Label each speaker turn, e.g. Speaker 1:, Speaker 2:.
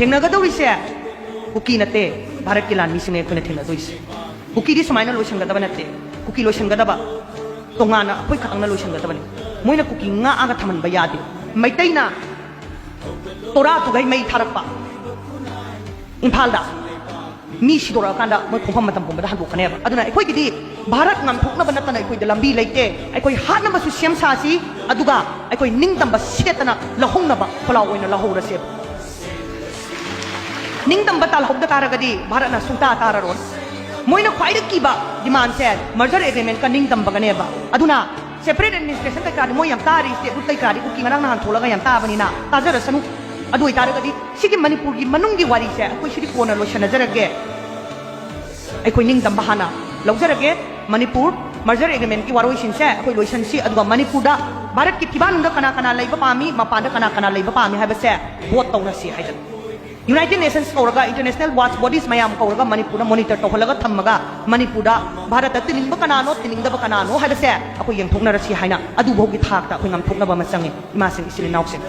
Speaker 1: ꯊꯦꯡꯅꯒꯗꯧꯔꯤꯁꯦ ꯀꯨꯀꯤ ꯅꯠꯇꯦ ꯚꯥꯔꯠꯀꯤ ꯂꯥꯟꯃꯤꯁꯤꯡꯅ ꯑꯩꯈꯣꯏꯅ ꯊꯦꯡꯅꯗꯣꯏꯁꯦ ꯀꯨꯀꯤꯗꯤ ꯁꯨꯃꯥꯏꯅ ꯂꯣꯏꯁꯤꯟꯒꯗꯕ ꯅꯠꯇꯦ ꯀꯨꯀꯤ ꯂꯣꯏꯁꯤꯟꯒꯗꯕ ꯇꯣꯉꯥꯟꯅ ꯑꯩꯈꯣꯏ ꯈꯛꯅ ꯂꯣꯏꯁꯤꯟꯒꯗꯕꯅꯤ ꯃꯣꯏꯅ ꯀꯨꯀꯤ ꯉꯥꯛꯑꯒ ꯊꯝꯍꯟꯕ ꯌꯥꯗꯦ ꯃꯩꯇꯩꯅ ꯇꯣꯔꯥ ꯇꯨꯒꯩ ꯃꯩ ꯊꯥꯔꯛꯄ ꯏꯝꯐꯥꯜꯗ ꯃꯤ ꯁꯤꯗꯣꯔꯛꯑꯀꯥꯟꯗ ꯃꯣꯏ ꯈꯣꯡꯐꯝ ꯃꯇꯝ ꯄꯨꯝꯕꯗ ꯍꯟꯗꯣꯛꯀꯅꯦꯕ ꯑꯗꯨꯅ ꯑꯩꯈꯣꯏꯒꯤꯗꯤ ꯚꯥꯔꯠ ꯉꯥꯡꯊꯣꯛꯅꯕ ꯅꯠꯇꯅ ꯑꯩꯈꯣꯏꯗ ꯂꯝꯕꯤ ꯂꯩꯇꯦ ꯑꯩꯈꯣꯏ ꯍꯥꯠꯅꯕꯁꯨ ꯁꯦꯝ ꯁꯥꯁꯤ ꯑꯗꯨꯒ ꯑꯩꯈꯣꯏ ꯅꯤꯡꯇꯝꯕ ꯁꯦꯠꯇꯅ ꯂꯧꯍꯧꯅꯕ ꯈꯣꯜꯂꯥꯎ ꯑꯣꯏꯅ ꯂꯧꯍꯧꯔꯁꯦꯕ ꯅꯤꯡꯇꯝꯕ ꯇꯥꯜꯍꯧꯗ ꯇꯥꯔꯒꯗꯤ ꯚꯥꯔꯠꯅ ꯁꯨꯡꯇꯥ ꯇꯥꯔꯔꯣꯏ ꯃꯣꯏꯅ ꯈ꯭ꯋꯥꯏꯗꯒꯤ ꯀꯤꯕ ꯗꯤꯃꯥꯟꯁꯦ ꯃꯔꯖꯔ ꯑꯦꯒ꯭ꯔꯤꯃꯦꯟꯠꯀ ꯅꯤꯡꯇꯝꯕꯒꯅꯦꯕ ꯑꯗꯨꯅ ꯁꯦꯄꯔꯦꯠ ꯑꯦꯗꯃꯤꯅꯤꯁꯇ꯭ꯔꯦꯁꯟ ꯀꯩꯀꯥꯗꯤ ꯃꯣꯏ ꯌꯥꯝ ꯇꯥꯔꯤ ꯁ꯭ꯇꯦꯠ ꯔꯨꯠ ꯀꯩꯀꯥꯗꯤ ꯀꯨꯀꯤ ꯉꯔꯥꯡ ꯅꯍꯥꯟ ꯊꯣꯛꯂꯒ ꯌꯥꯝ ꯇꯥꯕꯅꯤꯅ ꯇꯥꯖꯔꯁꯅꯨ ꯑꯗꯨ ꯑꯣꯏꯇꯥꯔꯒꯗꯤ ꯁꯤꯒꯤ ꯃꯅꯤꯄꯨꯔꯒꯤ ꯃꯅꯨꯡꯒꯤ ꯋꯥꯔꯤꯁꯦ ꯑꯩꯈꯣꯏ ꯁꯤꯗꯤ ꯀꯣꯟꯅ ꯂꯣꯏꯁꯤꯟꯅꯖꯔꯒꯦ ꯑꯩꯈꯣꯏ ꯅꯤꯡꯇꯝꯕ ꯍꯥꯟꯅ ꯂꯧꯖꯔꯒꯦ ꯃꯅꯤꯄꯨꯔ ꯃꯔꯖꯔ ꯑꯦꯒ꯭ꯔꯤꯃꯦꯟꯠꯀꯤ ꯋꯥꯔꯣꯏꯁꯤꯟꯁꯦ ꯑꯩꯈꯣꯏ ꯂꯣꯏꯁꯤꯟꯁꯤ ꯑꯗꯨꯒ ꯃꯅꯤꯄꯨꯔꯗ ꯚꯥꯔꯠꯀꯤ ꯐꯤꯕꯥꯟꯗ ꯀꯅꯥ ꯀꯅꯥ ꯂꯩꯕ ꯄꯥꯝꯃꯤ ꯃꯄꯥꯟꯗ ꯀꯅꯥ ꯀꯅꯥ ꯂꯩꯕ ꯄꯥꯝꯃꯤ ꯍꯥꯏꯕꯁꯦ ꯚꯣꯠ ꯇꯧꯅꯁꯤ ꯍꯥꯏꯗꯅ ꯌꯨꯅꯥꯏꯇꯦꯗ ꯅꯦꯁꯟꯁ ꯀꯧꯔꯒ ꯏꯟꯇꯔꯅꯦꯁꯅꯦꯜ ꯋꯥꯆ ꯕꯣꯗꯤꯁ ꯃꯌꯥꯝ ꯀꯧꯔꯒ ꯃꯅꯤꯄꯨꯔꯗ ꯃꯣꯅꯤꯇꯔ ꯇꯧꯍꯜꯂꯒ ꯊꯝꯃꯒ ꯃꯅꯤꯄꯨꯔꯗ ꯚꯥꯔꯠꯇ ꯇꯤꯅꯤꯡꯕ ꯀꯅꯥꯅꯣ ꯇꯤꯅꯤꯡꯗꯕ ꯀꯅꯥꯅꯣ ꯍꯥꯏꯕꯁꯦ ꯑꯩꯈꯣꯏ ꯌꯦꯡꯊꯣꯛꯅꯔꯁꯤ ꯍꯥꯏꯅ ꯑꯗꯨꯐꯥꯎꯒꯤ ꯊꯥꯛꯇ ꯑꯩꯈꯣꯏ ꯉꯥꯝꯊꯣꯛꯅꯕ ꯑꯃ ꯆꯪꯉꯤ ꯏꯃꯥꯁꯤꯡ ꯏꯆꯤꯜ ꯏꯅꯥꯎꯁꯤꯡ